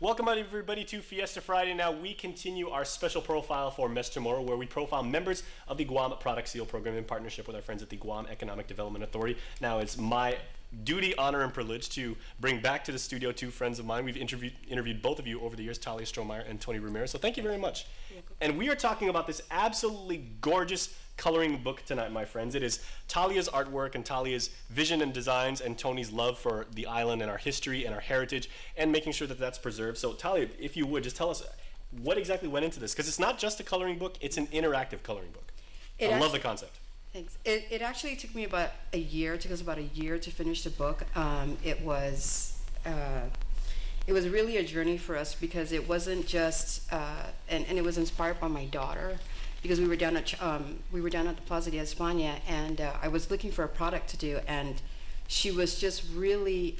Welcome everybody to Fiesta Friday. Now we continue our special profile for Mes Chamorro, where we profile members of the Guam Product Seal Program in partnership with our friends at the Guam Economic Development Authority. Now it's my duty, honor, and privilege to bring back to the studio two friends of mine. We've interviewed both of you over the years, Talia Strohmeyer and Tony Ramirez, so thank you very much. And we are talking about this absolutely gorgeous coloring book tonight, my friends. It is Talia's artwork and Talia's vision and designs and Tony's love for the island and our history and our heritage and making sure that that's preserved. So Talia, if you would, just tell us what exactly went into this, because it's not just a coloring book, it's an interactive coloring book. I love the concept. Thanks. It actually took me about a year. It took us about a year to finish the book. It was really a journey for us because it wasn't just and it was inspired by my daughter, because we were down at the Plaza de España, and I was looking for a product to do, and she was just really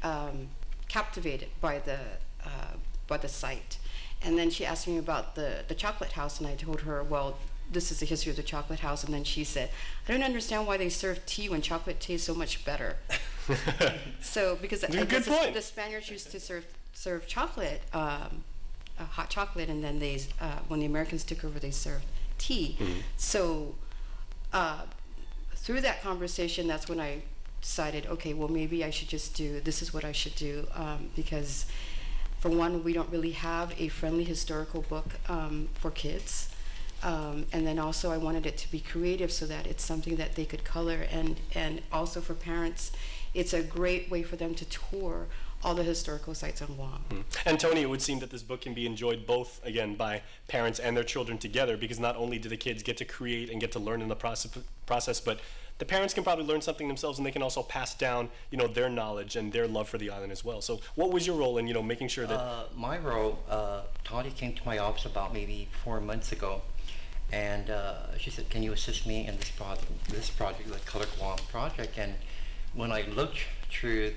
captivated by the site. And then she asked me about the chocolate house, and I told her, well, this is the history of the chocolate house. And then she said, I don't understand why they serve tea when chocolate tastes so much better. So because the Spaniards used to serve chocolate, hot chocolate, and then when the Americans took over, they served tea. Mm-hmm. So through that conversation, that's when I decided, okay, well, maybe I should just this is what I should do, because for one, we don't really have a friendly historical book for kids. And then also I wanted it to be creative so that it's something that they could color, and also for parents, it's a great way for them to tour all the historical sites on Guam. Mm. And Tony, it would seem that this book can be enjoyed both, again, by parents and their children together, because not only do the kids get to create and get to learn in the process, but the parents can probably learn something themselves, and they can also pass down, their knowledge and their love for the island as well. So what was your role in, making sure that... My role, Talia came to my office about maybe 4 months ago, and she said, can you assist me in this project, the Color Guam project? And when I looked through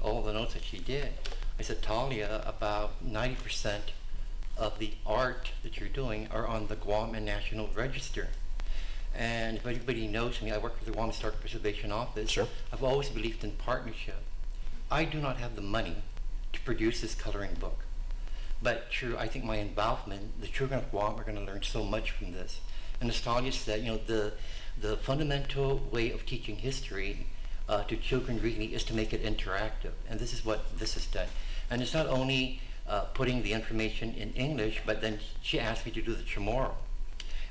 all the notes that she did, I said, Talia, about 90% of the art that you're doing are on the Guam and National Register. And if anybody knows me, I work for the Guam Historic Preservation Office. Sure. I've always believed in partnership. I do not have the money to produce this coloring book. But through, I think, my involvement, the children of Guam are going to learn so much from this. And as Talia said, the fundamental way of teaching history to children really is to make it interactive. And this is what this has done. And it's not only putting the information in English, but then she asked me to do the Chamorro.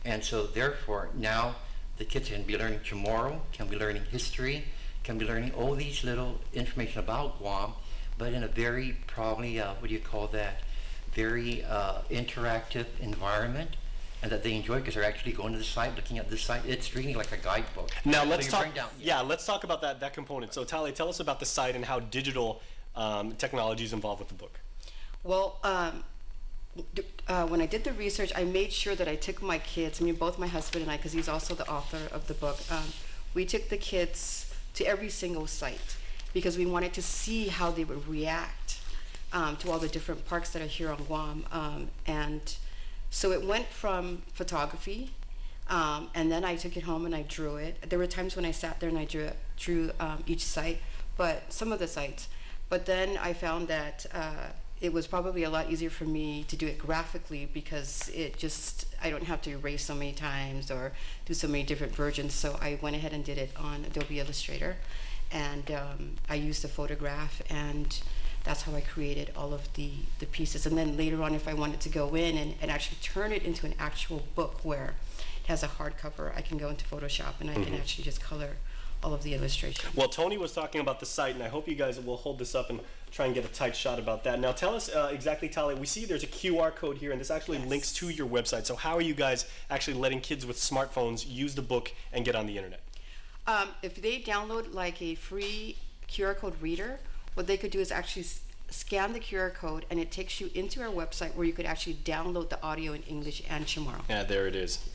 And so therefore, now the kids can be learning Chamorro, can be learning history, can be learning all these little information about Guam, but in a very, probably, very interactive environment, and that they enjoy because they're actually going to the site, looking at the site. It's really like a guidebook. Now let's talk. Let's talk about that component. So Talia, tell us about the site and how digital technology is involved with the book. Well, when I did the research, I made sure that I took my kids. Both my husband and I, because he's also the author of the book. We took the kids to every single site because we wanted to see how they would react to all the different parks that are here on Guam. And so it went from photography, and then I took it home and I drew it. There were times when I sat there and I drew each site, but some of the sites. But then I found that it was probably a lot easier for me to do it graphically because I don't have to erase so many times or do so many different versions. So I went ahead and did it on Adobe Illustrator, and I used a photograph, and that's how I created all of the pieces. And then later on, if I wanted to go in and actually turn it into an actual book where it has a hardcover, I can go into Photoshop and I can actually just color all of the illustrations. Well, Tony was talking about the site, and I hope you guys will hold this up and try and get a tight shot about that. Now tell us exactly, Talia, we see there's a QR code here, and this actually links to your website. So how are you guys actually letting kids with smartphones use the book and get on the internet? If they download like a free QR code reader, what they could do is actually scan the QR code, and it takes you into our website where you could actually download the audio in English and Chamorro. Yeah, there it is.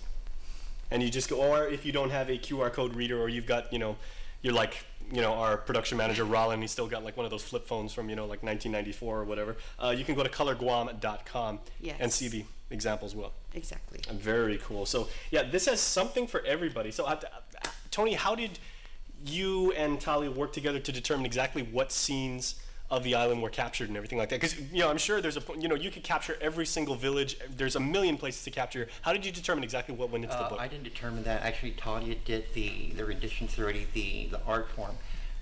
And you just go, or if you don't have a QR code reader, or you've got, you're like, our production manager, Rollin, he's still got like one of those flip phones from, like 1994 or whatever. You can go to colorguam.com and see the examples well. Exactly. Very cool. So, yeah, this has something for everybody. So, Tony, how did you and Talia work together to determine exactly what scenes of the island were captured and everything like that? Because, you know, I'm sure there's you could capture every single village. There's a million places to capture. How did you determine exactly what went into the book? I didn't determine that. Actually, Talia did the renditions already, the art form.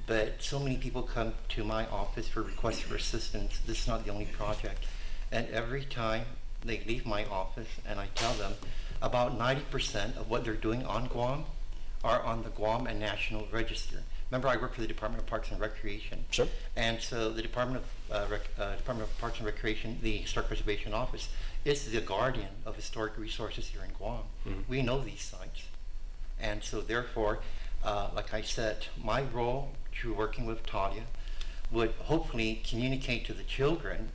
But so many people come to my office for requests for assistance. This is not the only project. And every time they leave my office and I tell them about 90% of what they're doing on Guam are on the Guam and National Register. Remember, I work for the Department of Parks and Recreation. Sure. And so the Department of Parks and Recreation, the Historic Preservation Office, is the guardian of historic resources here in Guam. Mm-hmm. We know these sites. And so therefore, like I said, my role through working with Talia would hopefully communicate to the children.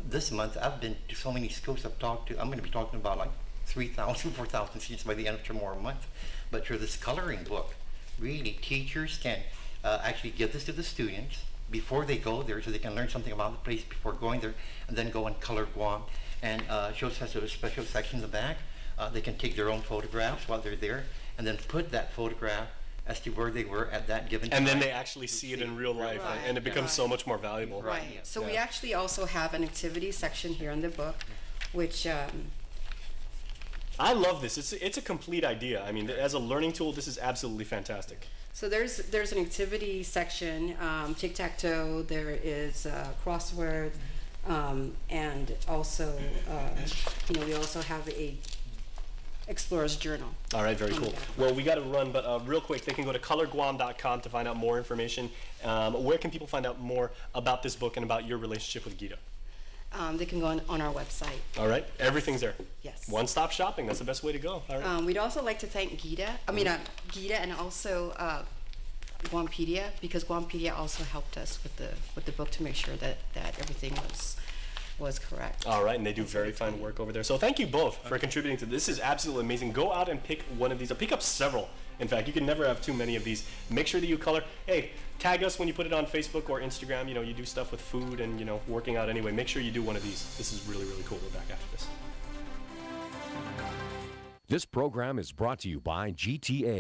This month, I've been to so many schools I've talked to. I'm going to be talking about like 3,000, 4,000 students by the end of Chamorro month. But through this coloring book, really, teachers can actually give this to the students before they go there so they can learn something about the place before going there, and then go and color Guam. And shows has a special section in the back. They can take their own photographs while they're there, and then put that photograph as to where they were at that given time. And then they actually see it in real life, Right. and it becomes so much more valuable. Right. Yeah. So we actually also have an activity section here in the book, which I love this. It's a complete idea. I mean, as a learning tool, this is absolutely fantastic. so there's an activity section, tic-tac-toe, there is crossword, and also we also have a Explorer's Journal. All right, very cool. Well, we got to run, but real quick, they can go to colorguam.com to find out more information. Where can people find out more about this book and about your relationship with GEDA? They can go on our website. All right, everything's there. Yes. One-stop shopping, that's the best way to go. All right. We'd also like to thank GEDA and also Guampedia, because Guampedia also helped us with the book to make sure that everything was correct. All right, and they do very fine work over there. So thank you both for contributing to this. This is absolutely amazing. Go out and pick one of these. Pick up several. In fact, you can never have too many of these. Make sure that you color. Hey, tag us when you put it on Facebook or Instagram. You know, you do stuff with food and, working out anyway. Make sure you do one of these. This is really, really cool. We're back after this. This program is brought to you by GTA.